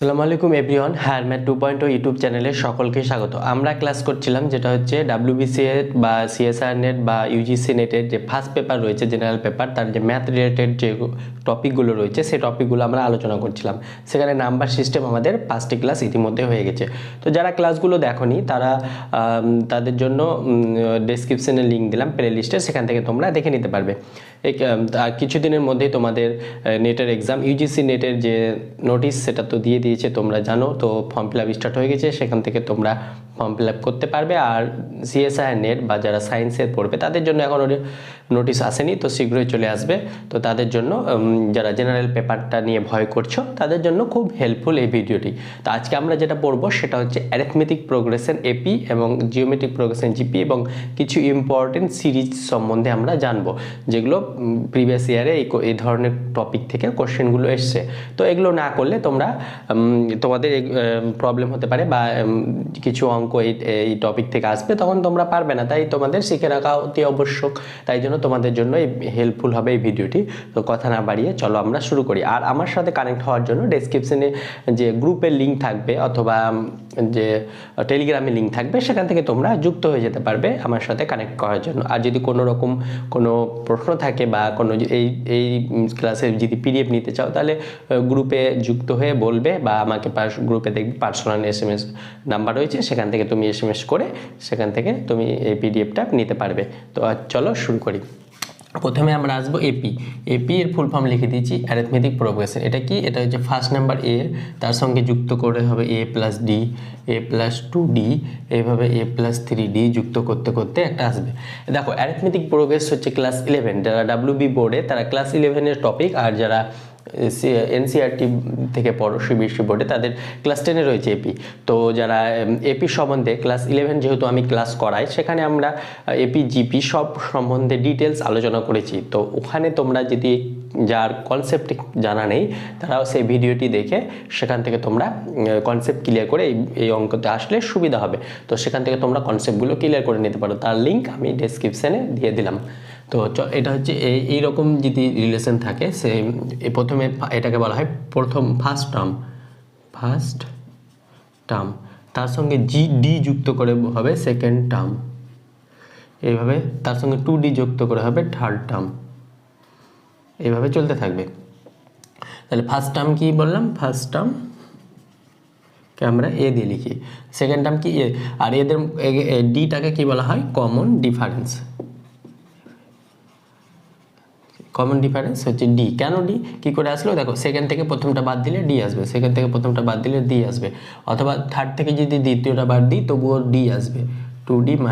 আসসালামু আলাইকুম everyone, higher math 2.0 YouTube চ্যানেলে সকলকে স্বাগত। আমরা ক্লাস করছিলাম যেটা হচ্ছে WBCA বা CSIR নেট বা UGC নেটের যে ফার্স্ট পেপার রয়েছে, জেনারেল পেপার, তার যে ম্যাথ রিলেটেড যে টপিকগুলো রয়েছে সেই টপিকগুলো আমরা আলোচনা করছিলাম। সেখানে নাম্বার সিস্টেম আমাদের 5টি ক্লাস ইতিমধ্যে হয়ে গেছে। তো যারা ক্লাসগুলো দেখোনি তারা তাদের জন্য ডেসক্রিপশনে লিঙ্ক দিলাম প্লে লিস্টে, সেখান থেকে তোমরা দেখে নিতে পারবে। কিছুদিনের মধ্যেই তোমাদের নেটের এক্সাম, UGC নেটের যে নোটিশ সেটা তো দিয়ে দিয়েছে, তোমরা জানো। তো ফর্ম ফিল আপ স্টার্ট হয়ে গেছে, সেখান থেকে তোমরা ফর্ম ফিল আপ করতে পারবে। আর CSIR নেট বা যারা সায়েন্সের পড়বে তাদের জন্য এখনও নোটিশ আসেনি, তো শীঘ্রই চলে আসবে। তো তাদের জন্য যারা জেনারেল পেপারটা নিয়ে ভয় করছো তাদের জন্য খুব হেল্পফুল এই ভিডিওটি। তো আজকে আমরা যেটা পড়বো সেটা হচ্ছে অ্যারিথমেটিক প্রোগ্রেশন AP এবং জিওমেট্রিক প্রোগ্রেশন GP এবং কিছু ইম্পর্টেন্ট সিরিজ সম্বন্ধে আমরা জানবো, যেগুলো প্রিভিয়াস ইয়ারে এই ধরনের টপিক থেকে কোশ্চেনগুলো এসছে। তো এগুলো না করলে তোমাদের প্রবলেম হতে পারে, বা কিছু অঙ্ক এই টপিক থেকে আসবে, তখন তোমরা পারবে না। তাই তোমাদের শিখে রাখা অতি আবশ্যক। তাই জন্য তোমাদের জন্য হেল্পফুল হবে এই ভিডিওটি। তো কথা না বাড়িয়ে চলো আমরা শুরু করি। আর আমার সাথে কানেক্ট হওয়ার জন্য ডেসক্রিপশনে যে গ্রুপের লিঙ্ক থাকবে অথবা যে টেলিগ্রামের লিঙ্ক থাকবে, সেখান থেকে তোমরা যুক্ত হয়ে যেতে পারবে আমার সাথে কানেক্ট করার জন্য। আর যদি কোনো রকম কোনো প্রশ্ন থাকে বা কোনো এই ক্লাসের যদি PDF নিতে চাও, তাহলে গ্রুপে যুক্ত হয়ে বলবে, বা আমাকে গ্রুপে দেখবে পার্সোনাল SMS নাম্বার রয়েছে, সেখান থেকে তুমি SMS করে সেখান থেকে তুমি এই PDFটা নিতে পারবে। তো চলো শুরু করি। প্রথমে আমরা আসবো AP এর ফুল ফর্ম লিখে দিয়েছি, অ্যারিথমেটিক প্রোগ্রেশন। এটা কি? এটা হচ্ছে ফার্স্ট নাম্বার A, তার সঙ্গে যুক্ত করে হবে A + D, A + 2D, এইভাবে A + 3D যুক্ত করতে করতে একটা আসবে। দেখো, অ্যারিথমেটিক প্রোগ্রেস হচ্ছে ক্লাস 11, যারা WB বোর্ডে তারা ক্লাস 11-এর টপিক, আর যারা NCERT থেকে পড়ো CBSE বোর্ডে তাদের ক্লাস 10-এ রয়েছে AP। তো যারা AP সম্বন্ধে ক্লাস 11 যেহেতু আমি ক্লাস করাই, সেখানে আমরা AP GP সব সম্বন্ধে ডিটেলস আলোচনা করেছি। তো ওখানে তোমরা যদি যার কনসেপ্ট জানা নেই, তারাও সেই ভিডিওটি দেখে সেখান থেকে তোমরা কনসেপ্ট ক্লিয়ার করে এই অঙ্কতে আসলে সুবিধা হবে। তো সেখান থেকে তোমরা কনসেপ্টগুলো ক্লিয়ার করে নিতে পারো, তার লিঙ্ক আমি ডেসক্রিপশানে দিয়ে দিলাম। তো এটা হচ্ছে এইরকম যদি রিলেশন থাকে, সে প্রথমে এটাকে বলা হয় ফার্স্ট টার্ম, তার সঙ্গে D যুক্ত করে হবে সেকেন্ড টার্ম, এইভাবে তার সঙ্গে 2D যুক্ত করে হবে থার্ড টার্ম, এইভাবে চলতে থাকবে। তাহলে ফার্স্ট টার্ম কি বললাম? ফার্স্ট টার্মকে আমরা A দিয়ে লিখি, সেকেন্ড টার্ম কি A, আর এদের Dটাকে কি বলা হয়? Common difference. কমন ডিফারেন্স হচ্ছে D। কেন D? কী করে আসলো? দেখো, সেকেন্ড থেকে প্রথমটা বাদ দিলে D আসবে, সেকেন্ড থেকে প্রথমটা বাদ দিলে D আসবে, অথবা থার্ড থেকে যদি দ্বিতীয়টা বাদ দিই তবুও D আসবে, 2D -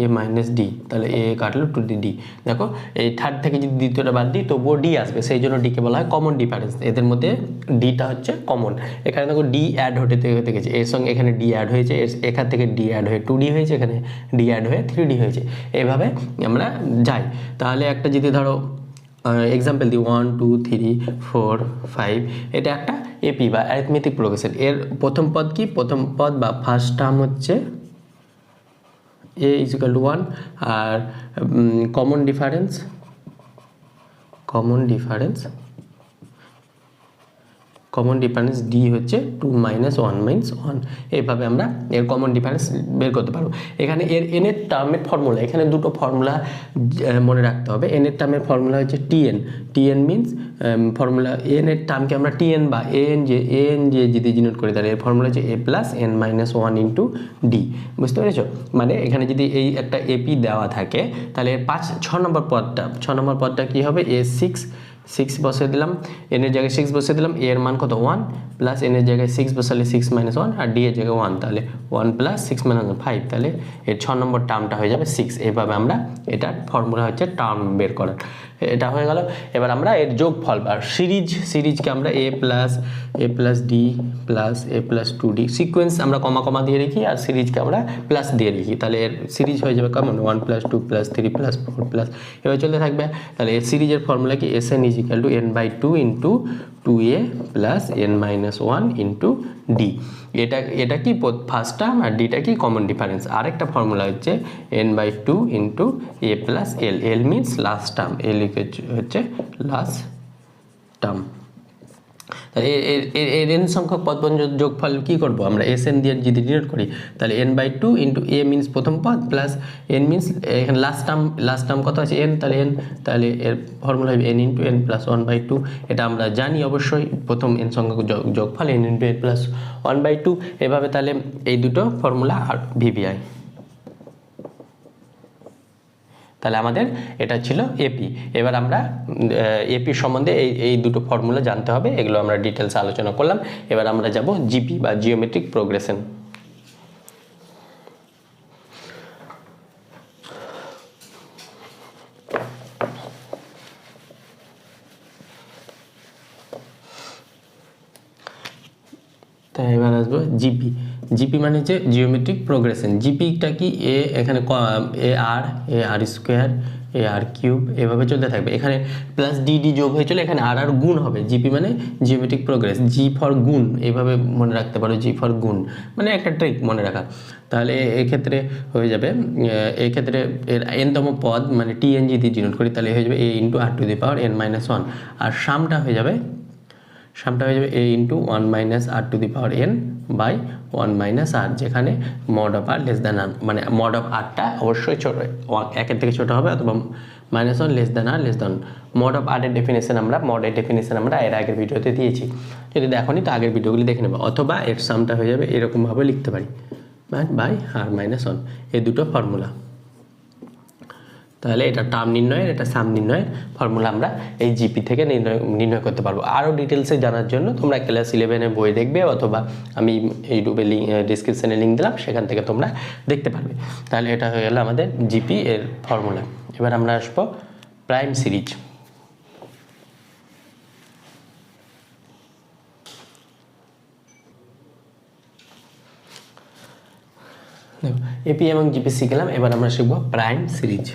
A - D, তাহলে A কাটলো 2D। দেখো, এই থার্ড থেকে যদি দ্বিতীয়টা বাদ দিই তবুও D আসবে, সেই জন্য Dকে বলা হয় কমন ডিফারেন্স। এদের মধ্যে Dটা হচ্ছে কমন। এখানে দেখো D অ্যাড হতে গেছে, এর সঙ্গে এখানে D অ্যাড হয়েছে, এখান থেকে D অ্যাড হয়ে 2D হয়েছে, এখানে D অ্যাড হয়ে 3D হয়েছে। এভাবে আমরা যাই। তাহলে একটা যদি ধরো এক্সাম্পল দিই, 1 2 3 4 5, এটা একটা AP বা অ্যারিথমেটিক প্রোগ্রেশন। এর প্রথম পদ কি? প্রথম পদ বা ফার্স্ট টার্ম হচ্ছে A = 1, আর কমন ডিফারেন্স D হচ্ছে 2 - 1 - 1। এইভাবে আমরা এর কমন ডিফারেন্স বের করতে পারবো। এখানে এর n এর টার্মের ফর্মুলা, এখানে দুটো ফর্মুলা মনে রাখতে হবে। n এর টার্মের ফর্মুলা হচ্ছে TN মিনস ফর্মুলা n এর টার্মকে আমরা TN বা an যে যদি ডিনোট করি, তাহলে এর ফর্মুলা হচ্ছে A + n - 1 × D। বুঝতে পেরেছো? মানে এখানে যদি এই একটা AP দেওয়া থাকে, তাহলে 6 নম্বর পদটা কী হবে? A6 বসিয়ে দিলাম, n এর জায়গায় 6 বসিয়ে দিলাম, a এর মান কত? 1, প্লাস n এর জায়গায় 6 বসালে 6 - 1, আর d এর জায়গায় 1, তাহলে 1 + 6 - 1 5, তাহলে এর 6 নম্বর টার্মটা হয়ে যাবে 6। এইভাবে আমরা এটার ফর্মুলা হচ্ছে টার্ম বের করার। এটা হয়ে গেল। এবার আমরা এর যোগফল বা সিরিজকে আমরা A + D + A + 2D sequence আমরা কমা দিয়ে লিখি, আর সিরিজকে আমরা প্লাস দিয়ে লিখি, তাহলে এর সিরিজ হয়ে যাবে কেমন? 1 + 2 + 3 + 4 প্লাস, এভাবে চলতে থাকবে। তাহলে এর সিরিজের ফর্মুলা কি? Sn = n/2 × 2a + n - 1 × D। এটা কি ফার্স্ট টার্ম, আর Dটা কি? Common difference. আরেকটা ফর্মুলা হচ্ছে n/2 × A + L। L means last term, L হচ্ছে লাস্ট টার্ম। তাহলে এর n সংখ্যক পদ পর্যন্ত যোগফল কী করবো আমরা, Sn দিয়ে যদি ডিনোট করি তাহলে n/2 ইন্টু a মিনস প্রথম পদ প্লাস n মিনস এখানে লাস্ট টার্ম কত আছে n, তাহলে এর ফর্মুলা হবে n ইন্টু n প্লাস 1/2। এটা আমরা জানি অবশ্যই প্রথম n সংখ্যক যোগফল n ইন্টু n প্লাস 1/2। এভাবে তাহলে এই দুটো ফর্মুলা আর VBI। তাহলে আমাদের এটা ছিল এপি। এবার আমরা এপি সম্বন্ধে এই দুটো ফর্মুলা জানতে হবে, এগুলো আমরা ডিটেলস আলোচনা করলাম। এবার আমরা যাব জিপি বা জিওমেট্রিক প্রোগ্রেশন। তাই এবার আসবো জিপি। জিপি মানে হচ্ছে জিওমেট্রিক প্রোগ্রেশন। জিপিটা কি, এখানে আর স্কোয়ার আর কিউব এভাবে চলতে থাকবে, এখানে প্লাস ডি যোগ হয়ে চলে এখানে আর গুণ হবে। জিপি মানে জিওমেট্রিক প্রোগ্রেস, জি ফর গুণ এভাবে মনে রাখতে পারো, জি ফর গুণ মানে একটা ট্রিক মনে রাখা। তাহলে এক্ষেত্রে হয়ে যাবে, এক্ষেত্রে এর এনতম পদ মানে টিএন যদি ডিনোট করি তাহলে হয়ে যাবে a into r to the power n-1, আর সামটা হয়ে যাবে a into 1 - r to the power n by 1 - r, যেখানে mod of r less than r, মানে মড অফ rটা অবশ্যই ছোটো, 1-এর থেকে ছোটো হবে অথবা -1 less than r less than. Mod of r এর ডেফিনেশন আমরা এর আগের ভিডিওতে দিয়েছি, যদি দেখোনি তো আগের ভিডিওগুলি দেখে নেবে, অথবা এর সামটা হয়ে যাবে এরকমভাবে লিখতে পারি বাই r-1, এই দুটো ফর্মুলা। তাহলে এটা টার্ম নির্ণয়ের, এটা সাম নির্ণয়ের ফর্মুলা আমরা এই জিপি থেকে নির্ণয় করতে পারবো। আরও ডিটেলসে জানার জন্য তোমরা ক্লাস 11-এর বই দেখবে, অথবা আমি ইউটিউবে ডিসক্রিপশানে লিঙ্ক দিলাম, সেখান থেকে তোমরা দেখতে পারবে। তাহলে এটা হয়ে গেল আমাদের জিপি এর ফর্মুলা। এবার আমরা আসবো প্রাইম সিরিজ। দেখো এপি এবং জিপি শিখলাম, এবার আমরা শিখবো প্রাইম সিরিজ।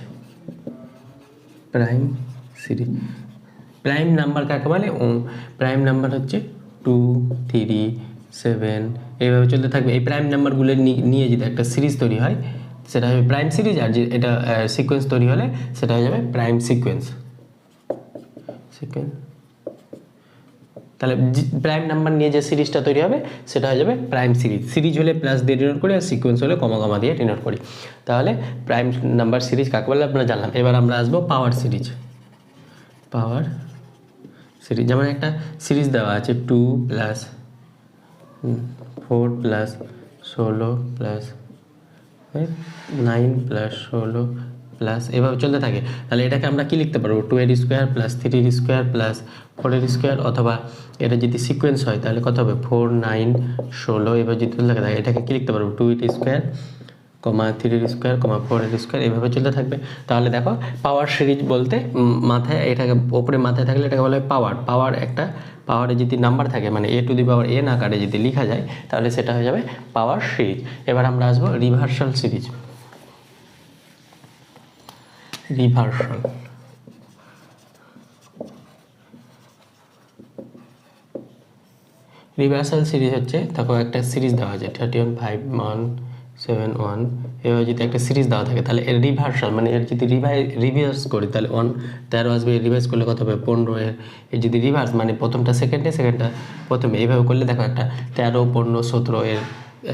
প্রাইম নাম্বার কাকে বলে? প্রাইম নাম্বার হচ্ছে 2, 3, 7 এইভাবে চলতে থাকবে। এই প্রাইম নাম্বারগুলো নিয়ে যদি একটা সিরিজ তৈরি হয় সেটা হবে প্রাইম সিরিজ, আর যে এটা সিকোয়েন্স তৈরি হলে সেটা হয়ে যাবে প্রাইম সিকোয়েন্স। তাহলে প্রাইম নাম্বার নিয়ে যে সিরিজটা তৈরি হবে সেটা হয়ে যাবে প্রাইম সিরিজ। সিরিজ হলে প্লাস দিয়ে ডিনোট করি, আর সিকোয়েন্স হলে কমা দিয়ে ডিনোট করি। তাহলে প্রাইম নাম্বার সিরিজ কাকে বলে আপনারা জানলাম। এবার আমরা আসবো পাওয়ার সিরিজ। যেমন একটা সিরিজ দেওয়া আছে 2 + 4 + 16 + 9 + 16 প্লাস এভাবে চলতে থাকে। তাহলে এটাকে আমরা কি লিখতে পারবো? 2 এর স্কোয়ার প্লাস 3 এর স্কোয়ার প্লাস 4 এর স্কোয়ার, অথবা এটা যদি সিকোয়েন্স হয় তাহলে কত হবে? 4, 9, 16 এভাবে যদি চলতে থাকে এটাকে কি লিখতে পারবো? 2 এর স্কোয়ার, 3 এর স্কোয়ার, 4 এর স্কোয়ার এভাবে চলতে থাকবে। তাহলে দেখো পাওয়ার সিরিজ বলতে মাথায় এটাকে ওপরে মাথায় থাকলে এটাকে বলা হয় পাওয়ার। একটা পাওয়ারে যদি নাম্বার থাকে মানে a two the power n আকারে যদি লেখা যায় তাহলে সেটা হয়ে যাবে পাওয়ার সিরিজ। এবার আমরা আসবো রিভার্সাল সিরিজ। রিভার্সাল সিরিজ হচ্ছে, দেখো একটা সিরিজ দেওয়া আছে 31, 5, 1, 7, 1 এভাবে যদি একটা সিরিজ দেওয়া থাকে তাহলে এর রিভার্সাল মানে এর যদি রিভার্স করি তাহলে 13 আসবে, রিভার্স করলে কত হবে? 15। এর যদি রিভার্স মানে প্রথমটা সেকেন্ডটা প্রথমে, এইভাবে করলে দেখো একটা 13, 15, 17 এর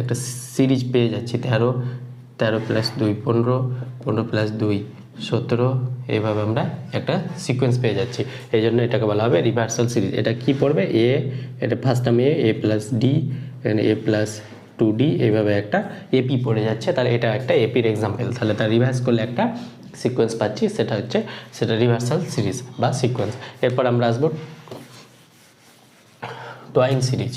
একটা সিরিজ পেয়ে যাচ্ছি। 13 + 2 15, 15 + 2 17 এইভাবে আমরা একটা সিকোয়েন্স পেয়ে যাচ্ছি। এই জন্য এটাকে বলা হবে রিভার্সাল সিরিজ। এটা কি পড়বে? এটা ফার্স্ট টার্ম a + d, এখানে a + 2d এইভাবে একটা এপি পড়ে যাচ্ছে। তাহলে এটা একটা এপির এক্সাম্পল। তাহলে তার রিভার্স করলে একটা সিকোয়েন্স পাচ্ছি, সেটা রিভার্সাল সিরিজ বা সিকোয়েন্স। এরপর আমরা আসবো টুইন সিরিজ।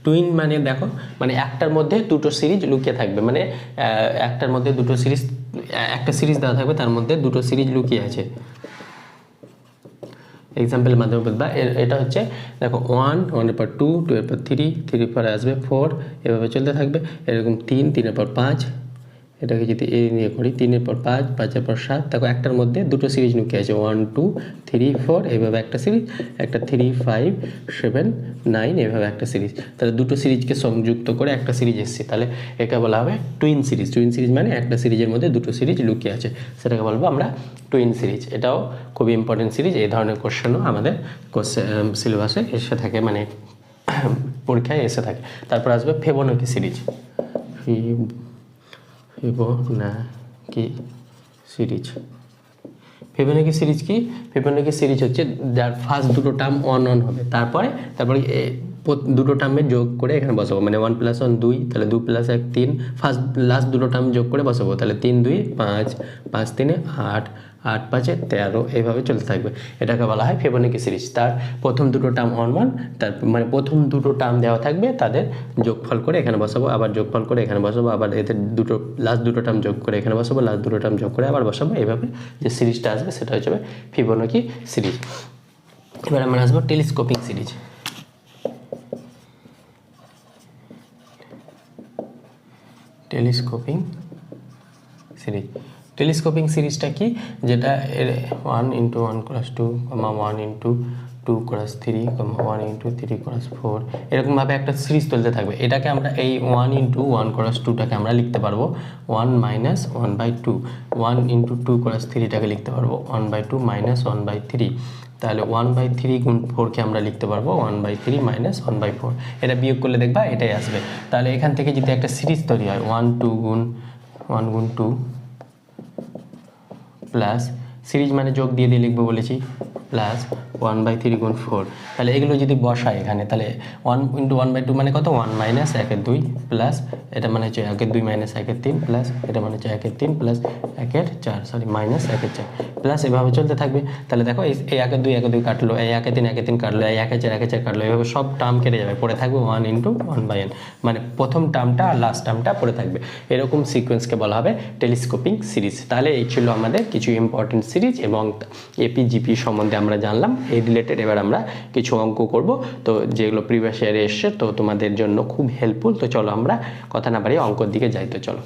টুইন মানে দেখো মানে একটার মধ্যে দুটো সিরিজ লুকিয়ে থাকবে, মানে একটার মধ্যে দুটো সিরিজ, একটা সিরিজ দেওয়া থাকবে তার মধ্যে দুটো সিরিজ লুকিয়ে আছে। এক্সাম্পলের মাধ্যমে বলবা। এটা হচ্ছে দেখো 1, 1 এর পর 2, 2 এর পর 3, 3 এর পরে আসবে 4 এভাবে চলতে থাকবে। এরকম 3, 3 এর পর 5, এটাকে যদি এ নিয়ে করি 3-এর পর 5, 5-এর পর 7, দেখো একটার মধ্যে দুটো সিরিজ লুকিয়ে আছে 1 2 3 4 এইভাবে একটা সিরিজ, একটা 3 5 7 9 এইভাবে একটা সিরিজ। তাহলে দুটো সিরিজকে সংযুক্ত করে একটা সিরিজ এসছে, তাহলে একে বলা হবে টুইন সিরিজ। টুইন সিরিজ মানে একটা সিরিজের মধ্যে দুটো সিরিজ লুকিয়ে আছে, সেটাকে বলবো আমরা টুইন সিরিজ। এটাও খুবই ইম্পর্টেন্ট সিরিজ, এই ধরনের কোশ্চেনও আমাদের সিলেবাসে এসে থাকে, মানে পরীক্ষায় এসে থাকে। তারপর আসবে Fibonacci series. Fibonacci series, Fibonacci series কি? ফিবোনাকি সিরিজ হচ্ছে যার ফার্স্ট দুটো টার্ম 1 1 হবে, তারপরে দুটো টার্মে যোগ করে এখানে বসাবো, মানে 1 + 1 2, তাহলে 2 + 1 3, ফার্স্ট লাস্ট দুটো টার্ম যোগ করে বসাবো, তাহলে 3 2 5, 5 3 8, 8 5 13, এইভাবে চলতে থাকবে। এটাকে বলা হয় ফিবোনাকি সিরিজ। তার প্রথম দুটো টার্ম 1 1, তার মানে প্রথম দুটো টার্ম দেওয়া থাকবে, তাদের যোগফল করে এখানে বসাবো, আবার যোগফল করে এখানে বসাবো, আবার এদের লাস্ট দুটো টার্ম যোগ করে এখানে বসাবো, লাস্ট দুটো টার্ম যোগ করে আবার বসাবো, এইভাবে যে সিরিজটা আসবে সেটা হচ্ছে ফিবোনাকি সিরিজ। এবার আমরা আসবো telescoping series. Telescoping series, telescoping সিরিজটা কি? যেটা 1 × 1 + 2, 1 × 2 × 3, 1 × 3 × 4, এরকমভাবে একটা সিরিজ চলতে থাকবে। এটাকে আমরা এই 1 × 1 × 2টাকে আমরা লিখতে পারবো 1 - 1/2, 1 × 2 × 3টাকে লিখতে পারবো 1/2 - 1/3, তাহলে 1/3 × 4কে আমরা লিখতে পারবো 1/3 - 1/4। এটা বিয়োগ করলে দেখবা এটাই আসবে। তাহলে এখান থেকে যদি একটা সিরিজ তৈরি হয় 1 2 1 × 2 প্লাস, সিরিজ মানে যোগ দিয়ে দিয়ে লিখবো বলেছি, প্লাস 1/3 × 4, তাহলে এগুলো যদি বসাই এখানে, তাহলে 1 × 1/2 মানে কত? 1 - 1/2 প্লাস, এটা মানে হচ্ছে 1/2 - 1/3 প্লাস, এটা মানে হচ্ছে 1/3 প্লাস 1/4, সরি -1/4 প্লাস, এভাবে চলতে থাকবে। তাহলে দেখো এই 1/2 1/2 কাটলো, এই 1/3 1/3 কাটলো, এই 1/4 1/4 কাটলো, এভাবে সব টার্ম কেটে যাবে, পড়ে থাকবে 1 × 1/n, মানে প্রথম টার্মটা আর লাস্ট টার্মটা পড়ে থাকবে। এরকম সিকোয়েন্সকে বলা হবে টেলিস্কোপিং সিরিজ। তাহলে এই ছিল আমাদের কিছু ইম্পর্টেন্ট সিরিজ এবং এপিজিপি সম্বন্ধে আমরা জানলাম। এই রিলেটেড এবার আমরা কিছু অঙ্ক করব, তো যেগুলো প্রিভিয়াস ইয়ারে এসছে, তো তোমাদের জন্য খুব হেল্পফুল। তো চলো আমরা কথা না বাড়িয়ে অঙ্কর দিকে যাই। তো চলো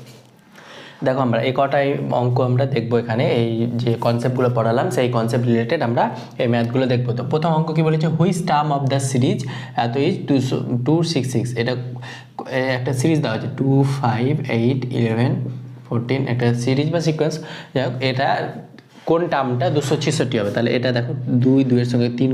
দেখো, আমরা এই কটাই অঙ্ক আমরা দেখবো এখানে। এই যে কনসেপ্টগুলো পড়ালাম সেই কনসেপ্ট রিলেটেড আমরা এই ম্যাথগুলো দেখবো। তো প্রথম অঙ্ক কি বলেছে? Which term of the series এত ইজ 266, এটা একটা সিরিজ দেওয়া হচ্ছে 2 5 8 11 14, একটা সিরিজ বা সিকোয়েন্স। যাই হোক, এটা কোন টার্মটা 266 হবে? তাহলে এটা দেখো 2 2-এর সঙ্গে 3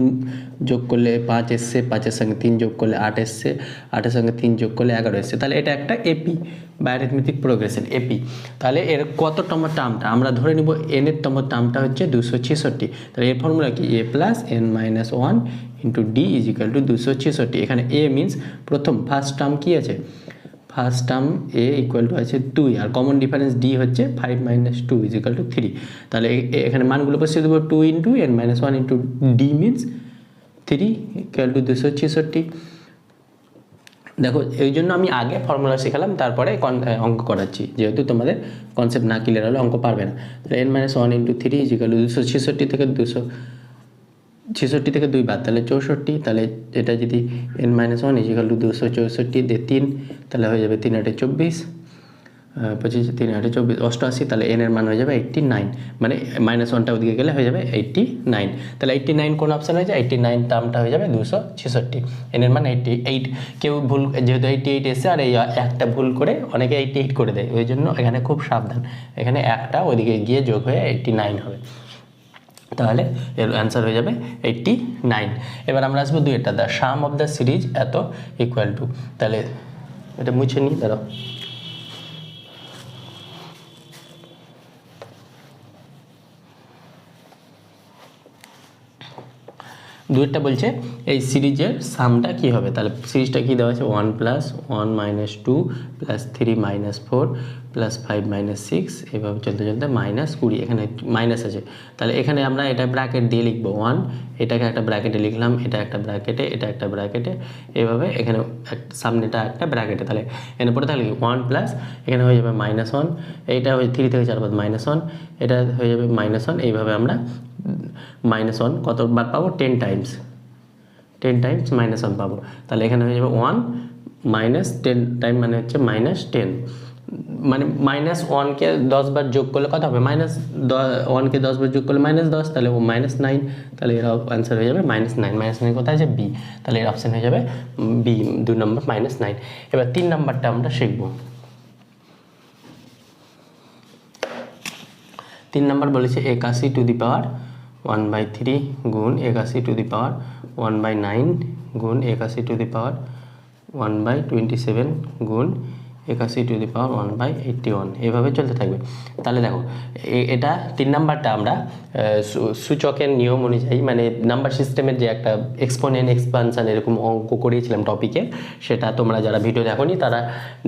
যোগ করলে 5 এসছে, 5-এর সঙ্গে 3 যোগ করলে 8 এসছে, 8-এর সঙ্গে 3 যোগ করলে 11 এসছে। তাহলে এটা একটা এপি বা অ্যারিথমেটিক প্রোগ্রেশন, এপি। তাহলে এর কততম টার্মটা আমরা ধরে নিব? এনের তম টার্মটা হচ্ছে 266। তাহলে এর ফর্মুলা কি? a + n - 1 × d = 266। এখানে a মিনস প্রথম ফার্স্ট টার্ম কি আছে? ফার্স্ট টার্ম a = আছে 2, আর কমন ডিফারেন্স d হচ্ছে 5 - 2 = 3। তাহলে এখানে মানগুলো বসিয়ে দেবো 2 × n - 1 × d মিনস 3 = 266। দেখো, এই জন্য আমি আগে ফর্মুলা শেখালাম, তারপরে অঙ্ক করাচ্ছি, যেহেতু তোমাদের কনসেপ্ট না ক্লিয়ার হলে অঙ্ক পারবে না। তাহলে n - 1 × 3 = 266 থেকে 266 থেকে 2 বাদ, তাহলে 64। তাহলে এটা যদি n - 1 = 264 দিয়ে 3, তাহলে হয়ে যাবে 3 × 8 = 24, 25 3 × 8 = 24, 88। তাহলে n এর মান হয়ে যাবে 89, মানে -1টা ওদিকে গেলে হয়ে যাবে 89। তাহলে 89 কোন অপশান হয়ে যায়? 89 টার্মটা হয়ে যাবে 266, n এর মান 88। কেউ ভুল, যেহেতু 88 এসে আর এই একটা ভুল করে অনেকে 88 করে দেয়, ওই জন্য এখানে খুব সাবধান, এখানে একটা ওইদিকে গিয়ে যোগ হয়ে 89 হবে। তাহলে এর অ্যান্সার হয়ে যাবে 89। এবার আমরা আসবো 2-এটা, the sum of the series এত ইকুয়াল টু। তাহলে এটা মুছে নিই, দাঁড়াও। দুইটা বলছে এই সিরিজের সামটা কি হবে? তাহলে সিরিজটা কি দেওয়া আছে? 1 + 1 - 2 + 3 - 4 + 5 - 6, এভাবে চলতে চলতে -20, এখানে মাইনাস আছে। তাহলে এখানে আমরা এটা ব্র্যাকেট দিয়ে লিখবো 1, এটাকে একটা ব্র্যাকেটে লিখলাম, এটা একটা ব্র্যাকেটে, এটা একটা ব্র্যাকেটে, এভাবে এখানে সামনেটা একটা ব্র্যাকেটে। তাহলে এখানে পরে তাহলে 1 প্লাস এখানে হয়ে যাবে -1, এইটা হয়ে 3 থেকে 4 বাদ -1, এটা হয়ে যাবে -1, এইভাবে আমরা -1 কতবার পাবো? 10 টাইমস -1 পাবো। তাহলে এখানে হয়ে যাবে 1 - 10 টাইম মানে হচ্ছে -10, মানে -1কে 10 বার যোগ করলে কত হবে, -1কে 10 বার যোগ করলে -10, তাহলে ও -9, তাহলে এর অ্যান্সার হয়ে যাবে -9। -9 কোথায় আছে, বি, তাহলে এর অপশান হয়ে যাবে বি, 2 নম্বর -9। এবার 3 নম্বরটা আমরা শিখব। 3 নম্বর বলেছে 81 টু দি পাওয়ার 1/3 গুণ 81 টু দি পাওয়ার 1/9 গুণ 81 টু দি পাওয়ার 1/27 গুণ 81 টু দি পাওয়ার 1/81, এভাবে চলতে থাকবে। তাহলে দেখো এটা 3 নাম্বারটা আমরা সূচকের নিয়ম অনুযায়ী, মানে নাম্বার সিস্টেমের যে একটা এক্সপোনেন্ট এক্সপানশন এরকম অঙ্ক করিয়েছিলাম টপিকে, সেটা তোমরা যারা ভিডিও দেখোনি তারা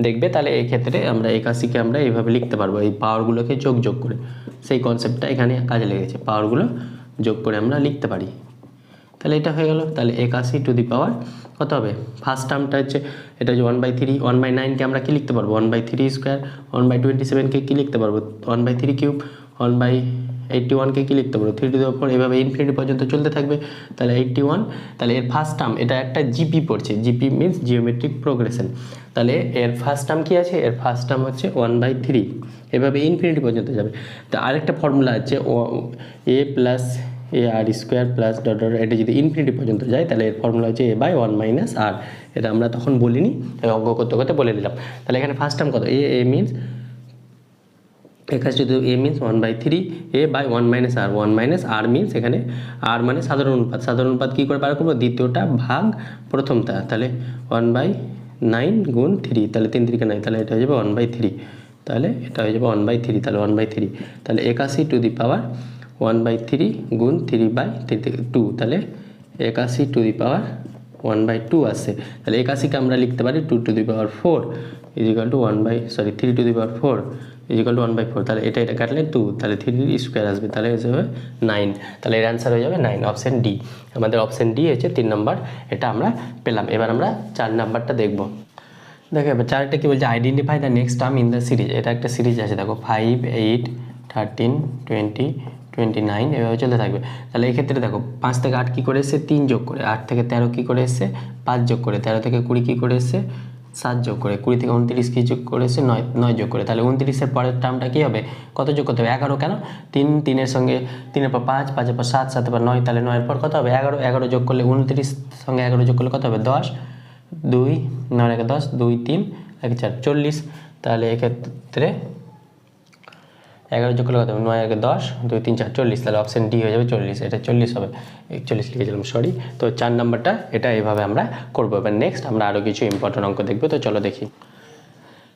দেখবে। তাহলে এই ক্ষেত্রে আমরা 81কে আমরা এইভাবে লিখতে পারবো, এই পাওয়ারগুলোকে যোগ করে, সেই কনসেপ্টটা এখানে কাজে লেগেছে, পাওয়ারগুলো যোগ করে আমরা লিখতে পারি। তাহলে এটা হয়ে গেল। তাহলে 81 টু দি পাওয়ার কত হবে, ফার্স্ট টার্মটা হচ্ছে এটা হচ্ছে 1/3, 1/9কে আমরা কি লিখতে পারবো 1/3 স্কোয়ার, 1/27কে কী লিখতে পারবো 1/3 কিউব, 1/81কে কী লিখতে পারবো 3 টু দি পাওয়ার 4, এভাবে ইনফিনিটি পর্যন্ত চলতে থাকবে। তাহলে 81, তাহলে এর ফার্স্ট টার্ম, এটা একটা জিপি পড়ছে, জিপি মিনস জিওমেট্রিক প্রোগ্রেশন। তাহলে এর ফার্স্ট টার্ম কী আছে, এর ফার্স্ট টার্ম হচ্ছে 1/3, এভাবে ইনফিনিটি পর্যন্ত যাবে। তো আরেকটা ফর্মুলা আছে এ প্লাস এ আর স্কোয়ার প্লাস ডট ডট, এটা যদি ইনফিনিটি পর্যন্ত যায় তাহলে এর ফর্মুলা হচ্ছে এ বাই 1 মাইনাস আর। এটা আমরা তখন বলিনি, অঙ্ক করতে করতে বলে দিলাম। তাহলে এখানে ফার্স্ট টার্ম কত, এ মিনস এখানে যদি a means 1/3 a by 1 minus r, 1 minus r means এখানে আর মানে সাধারণ অনুপাত, সাধারণ অনুপাত কী করে বার করবো, দ্বিতীয়টা ভাগ প্রথমটা, তাহলে 1/9 গুণ 3, তাহলে 3 3 9, তাহলে এটা হয়ে যাবে 1/3, তাহলে এটা হয়ে যাবে 1/3, তাহলে 1/3, তাহলে 81 টু দি পাওয়ার 1/3 গুণ 3/2, তাহলে 81 টু দি পাওয়ার 1/2 আসছে। তাহলে 81কে আমরা লিখতে পারি 2 to the power 4 is equal to 3 to the power 4 is equal to 1/4, তাহলে এটা কাটলে 2, তাহলে 3 স্কোয়ার আসবে, তাহলে হয়ে যাবে 9, তাহলে এর অ্যান্সার হয়ে যাবে 9, অপশান ডি। আমাদের অপশান ডি হচ্ছে 3 নম্বর, এটা আমরা পেলাম। এবার আমরা 4 নাম্বারটা দেখব। দেখো এবার 4টা কী বলছে, identify the next term in the series. এটা একটা সিরিজ আছে, দেখো 5 8 13 20 29 এভাবে চলতে থাকবে। তাহলে এই ক্ষেত্রে দেখো 5 থেকে 8 কী করে এসছে 3 যোগ করে, 8 থেকে 13 কী করে এসছে 5 যোগ করে, 13 থেকে 20 কী করে এসছে 7 যোগ করে, 20 থেকে 29 কী যোগ করে এসছে 9 যোগ করে। তাহলে 29-এর পরের টার্মটা কী হবে, কত যোগ করতে হবে 11, কেন 3 এর সঙ্গে 3-এর পর 5, 5-এর পর 7, 7-এর পর 9, তাহলে 9-এর পর কত হবে 11, 11 যোগ করলে 29 সঙ্গে 11 যোগ করলে কত হবে 10, 2 9 1 10, 2 3 1 4 40, তাহলে এক্ষেত্রে 11 যোগ করলে কত হবে 9 1 10, 2 3 4 40, তাহলে অপশান ডি হয়ে যাবে 40, এটা 40 হবে, 41 লিখেছিলাম সরি। তো 4 নাম্বারটা এটা এভাবে আমরা করবো। এবার নেক্সট আমরা আরও কিছু ইম্পর্টেন্ট অঙ্ক দেখবো, তো চলো দেখি।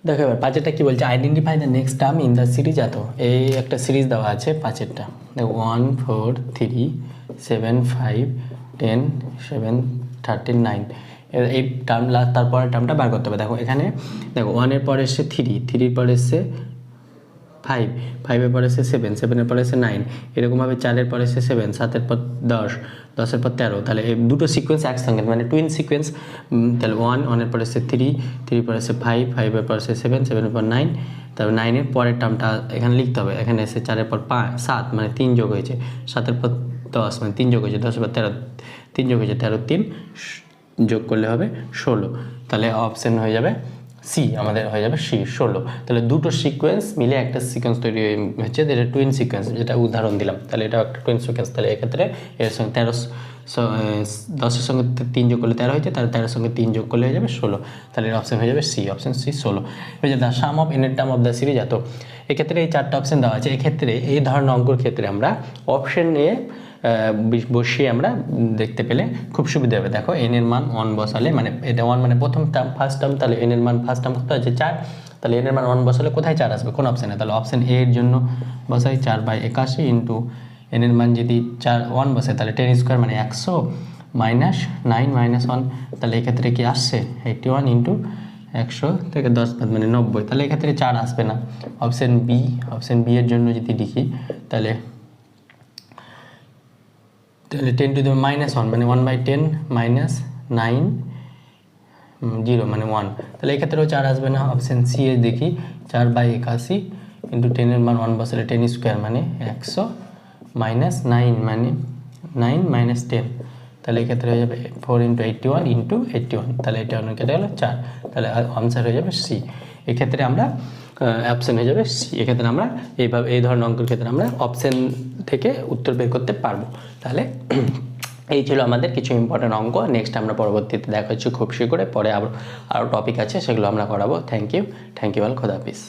দেখো এবার 5-এরটা কী বলছে, identify the next term in the series. এত এই একটা সিরিজ দেওয়া আছে 5-এরটা, দেখো 1 4 3 7 5 10 7 13 9, এই টার্ম তারপরের টার্মটা বার করতে হবে। দেখো এখানে দেখো 1-এর পর এসছে 3, 3-এর পর এসছে 5, 5-এর পর এসে 7, 7-এর পর এসে 9, এরকমভাবে 4-এর পর এসে 7, 7-এর পর 10, 10-এর পর 13, তাহলে এই দুটো সিকোয়েন্স একসঙ্গে মানে টুইন সিকোয়েন্স। তাহলে 1-এর পর এসে 3, 3-এর পর এসে 5, 5-এর পর এসে 7, 7-এর পর 9, তারপর 9-এর পরের টার্মটা এখানে লিখতে হবে। এখানে এসে 4-এর পর 7 মানে 3 যোগ হয়েছে, 7-এর পর 10 মানে 3 যোগ হয়েছে, 10-এর পর 13 3 যোগ হয়েছে, 13 3 যোগ করলে হবে 16, তাহলে অপশান হয়ে যাবে সি, আমাদের হয়ে যাবে সি 16। তাহলে দুটো সিকোয়েন্স মিলে একটা সিকোয়েন্স তৈরি হচ্ছে, যেটা টুইন সিকোয়েন্স, যেটা উদাহরণ দিলাম, তাহলে এটাও একটা টুইন সিকোয়েন্স। তাহলে এক্ষেত্রে এর সঙ্গে 10-এর সঙ্গে 3 যোগ করলে 13 হয়েছে, তাহলে 13-এর সঙ্গে 3 যোগ করলে হয়ে যাবে 16, তাহলে এর অপশান হয়ে যাবে সি, অপশান সি 16 হয়ে যাবে। দ্য সাম অফ এনের টার্ম অফ দ্য সিরিজ এত। এক্ষেত্রে এই 4টা অপশান দেওয়া আছে। এক্ষেত্রে এই ধরনের অঙ্কর ক্ষেত্রে আমরা অপশান নিয়ে বসিয়ে আমরা দেখতে পেলে খুব সুবিধা হবে। দেখো এনের মান 1 বসালে, মানে এটা 1 মানে প্রথম টার্ম ফার্স্ট টার্ম, তাহলে এনের মান ফার্স্ট টার্ম কত আছে 4, তাহলে এনের মান 1 বসালে কোথায় 4 আসবে, কোন অপশানে, তাহলে অপশান এ এর জন্য বসাই 4/81 ইন্টু এনের মান যদি 1 বসে তাহলে 10 স্কোয়ার মানে 100 মাইনাস 9 মাইনাস 1, তাহলে এক্ষেত্রে কি আসছে 81 ইন্টু 100 থেকে 10 বাদ মানে 90, তাহলে এক্ষেত্রে 4 আসবে না। অপশান বি এর জন্য যদি লিখি তাহলে 10 টু দি -1 মানে 1/10 মাইনাস 9 0 মানে 1, তাহলে এক্ষেত্রেও 4 আসবে না। অপশান সি এ দেখি 4/81 ইন্টু 10-এর মান 1 বসালে 10 স্কোয়ার মানে 100 মাইনাস 9 মানে 9 মাইনাস 10, তাহলে এক্ষেত্রে হয়ে যাবে 4 ইন্টু 81 ইন্টু 81, তাহলে এটা কেটে গেল 4, তাহলে আনসার হয়ে যাবে সি। এক্ষেত্রে আমরা অপশন হয়ে যাবে সি। এক্ষেত্রে আমরা এইভাবে এই ধরনের অঙ্কের ক্ষেত্রে আমরা অপশন থেকে উত্তর বের করতে পারবো। তাহলে এই ছিল আমাদের কিছু ইম্পর্টেন্ট অঙ্ক। নেক্সট আমরা পরবর্তীতে দেখা হচ্ছে খুব শীঘ্রই, পরে আরও টপিক আছে সেগুলো আমরা করাবো। থ্যাংক ইউ অল, খোদা হাফিজ।